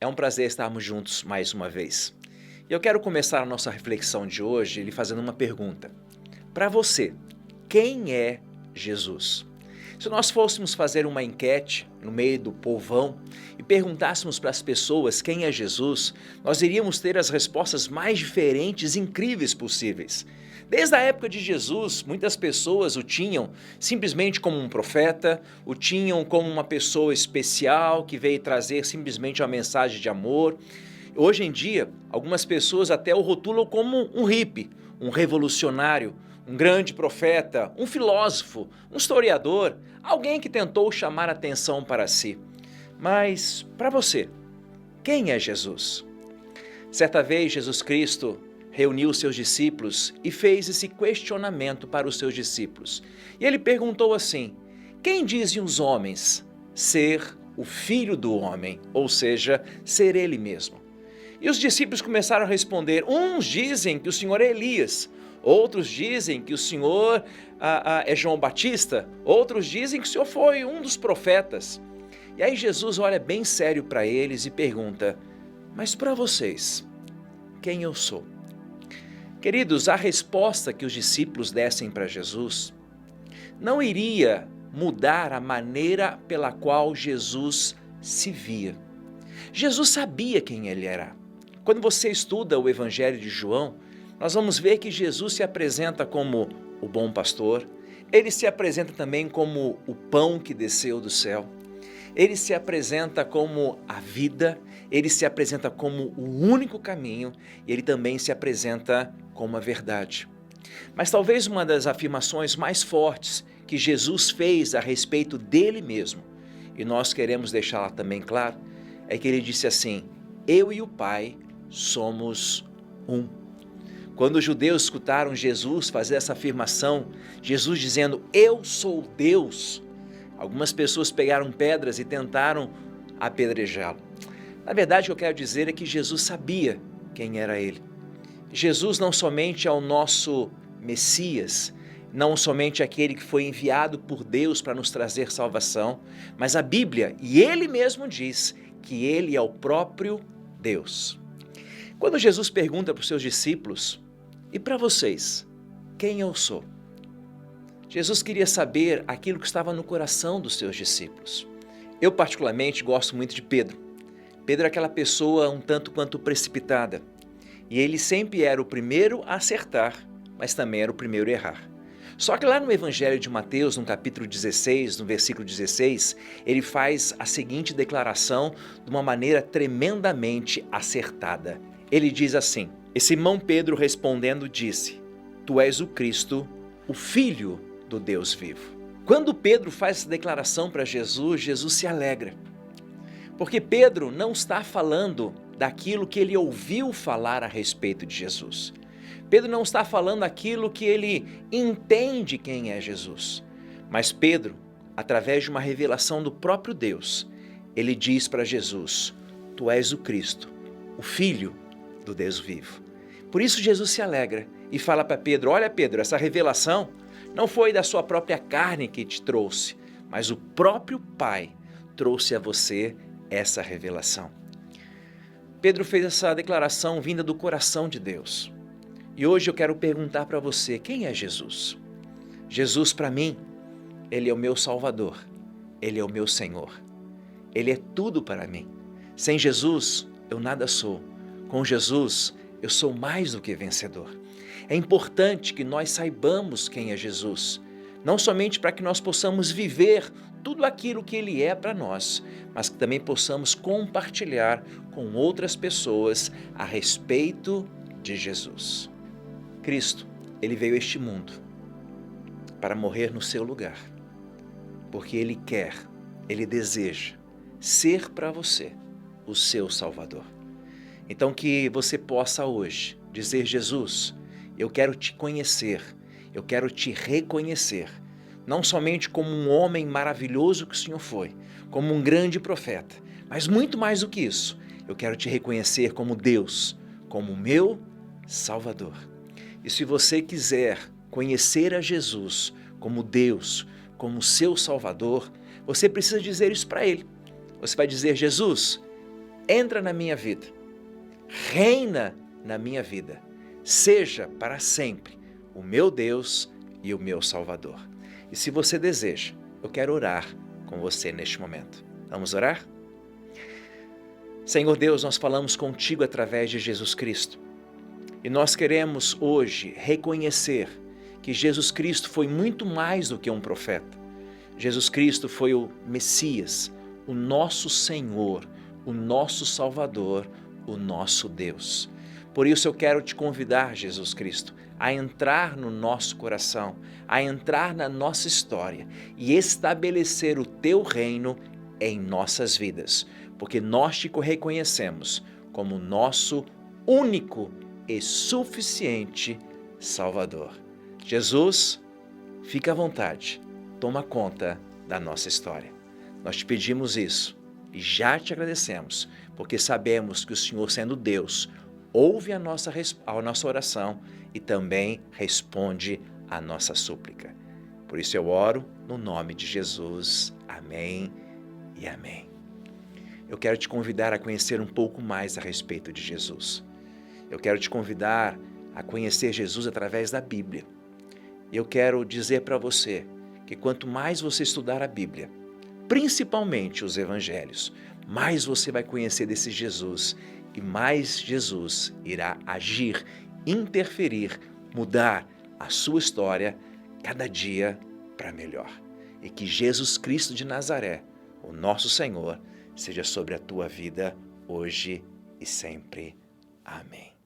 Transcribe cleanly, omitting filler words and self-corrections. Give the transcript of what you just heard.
É um prazer estarmos juntos mais uma vez. E eu quero começar a nossa reflexão de hoje lhe fazendo uma pergunta. Para você, quem é Jesus? Se nós fôssemos fazer uma enquete no meio do povão e perguntássemos para as pessoas quem é Jesus, nós iríamos ter as respostas mais diferentes e incríveis possíveis. Desde a época de Jesus, muitas pessoas o tinham simplesmente como um profeta, o tinham como uma pessoa especial que veio trazer simplesmente uma mensagem de amor. Hoje em dia, algumas pessoas até o rotulam como um hippie, um revolucionário, um grande profeta, um filósofo, um historiador, alguém que tentou chamar atenção para si. Mas, para você, quem é Jesus? Certa vez, Jesus Cristo reuniu seus discípulos e fez esse questionamento para os seus discípulos. E ele perguntou assim: quem dizem os homens ser o Filho do Homem, ou seja, ser ele mesmo? E os discípulos começaram a responder. Uns dizem que o Senhor é Elias, outros dizem que o Senhor é João Batista, outros dizem que o Senhor foi um dos profetas. E aí Jesus olha bem sério para eles e pergunta: mas para vocês, quem eu sou? Queridos, a resposta que os discípulos dessem para Jesus não iria mudar a maneira pela qual Jesus se via. Jesus sabia quem ele era. Quando você estuda o Evangelho de João, nós vamos ver que Jesus se apresenta como o bom pastor, ele se apresenta também como o pão que desceu do céu, ele se apresenta como a vida, ele se apresenta como o único caminho e ele também se apresenta como a verdade. Mas talvez uma das afirmações mais fortes que Jesus fez a respeito dele mesmo, e nós queremos deixá-la também claro, é que ele disse assim: eu e o Pai somos um. Quando os judeus escutaram Jesus fazer essa afirmação, Jesus dizendo, eu sou Deus, algumas pessoas pegaram pedras e tentaram apedrejá-lo. Na verdade, o que eu quero dizer é que Jesus sabia quem era ele. Jesus não somente é o nosso Messias, não somente aquele que foi enviado por Deus para nos trazer salvação, mas a Bíblia, e ele mesmo diz que ele é o próprio Deus. Quando Jesus pergunta para os seus discípulos, e para vocês, quem eu sou? Jesus queria saber aquilo que estava no coração dos seus discípulos. Eu particularmente gosto muito de Pedro. Pedro é aquela pessoa um tanto quanto precipitada. E ele sempre era o primeiro a acertar, mas também era o primeiro a errar. Só que lá no Evangelho de Mateus, no capítulo 16, no versículo 16, ele faz a seguinte declaração de uma maneira tremendamente acertada. Ele diz assim, e Simão Pedro respondendo disse, tu és o Cristo, o Filho do Deus vivo. Quando Pedro faz essa declaração para Jesus, Jesus se alegra. Porque Pedro não está falando daquilo que ele ouviu falar a respeito de Jesus. Pedro não está falando aquilo que ele entende quem é Jesus. Mas Pedro, através de uma revelação do próprio Deus, ele diz para Jesus, tu és o Cristo, o Filho do Deus vivo. Por isso Jesus se alegra e fala para Pedro, olha Pedro, essa revelação não foi da sua própria carne que te trouxe, mas o próprio Pai trouxe a você essa revelação. Pedro fez essa declaração vinda do coração de Deus. E hoje eu quero perguntar para você, quem é Jesus? Jesus para mim, ele é o meu Salvador, ele é o meu Senhor. Ele é tudo para mim. Sem Jesus, eu nada sou. Com Jesus, eu sou mais do que vencedor. É importante que nós saibamos quem é Jesus, não somente para que nós possamos viver tudo aquilo que Ele é para nós, mas que também possamos compartilhar com outras pessoas a respeito de Jesus. Cristo, Ele veio a este mundo para morrer no seu lugar, porque Ele quer, Ele deseja ser para você o seu Salvador. Então que você possa hoje dizer, Jesus, eu quero te conhecer, eu quero te reconhecer, não somente como um homem maravilhoso que o Senhor foi, como um grande profeta, mas muito mais do que isso, eu quero te reconhecer como Deus, como o meu Salvador. E se você quiser conhecer a Jesus como Deus, como seu Salvador, você precisa dizer isso para Ele. Você vai dizer, Jesus, entra na minha vida, reina na minha vida, seja para sempre o meu Deus e o meu Salvador. E se você deseja, eu quero orar com você neste momento. Vamos orar? Senhor Deus, nós falamos contigo através de Jesus Cristo. E nós queremos hoje reconhecer que Jesus Cristo foi muito mais do que um profeta. Jesus Cristo foi o Messias, o nosso Senhor, o nosso Salvador, o nosso Deus. Por isso eu quero te convidar, Jesus Cristo, a entrar no nosso coração, a entrar na nossa história e estabelecer o teu reino em nossas vidas, porque nós te reconhecemos como nosso único e suficiente Salvador. Jesus, fica à vontade, toma conta da nossa história. Nós te pedimos isso e já te agradecemos, porque sabemos que o Senhor, sendo Deus, ouve a nossa oração e também responde a nossa súplica. Por isso eu oro no nome de Jesus. Amém e amém. Eu quero te convidar a conhecer um pouco mais a respeito de Jesus. Eu quero te convidar a conhecer Jesus através da Bíblia. Eu quero dizer para você que quanto mais você estudar a Bíblia, principalmente os Evangelhos, mais você vai conhecer desse Jesus e mais Jesus irá agir, interferir, mudar a sua história cada dia para melhor. E que Jesus Cristo de Nazaré, o nosso Senhor, seja sobre a tua vida hoje e sempre. Amém.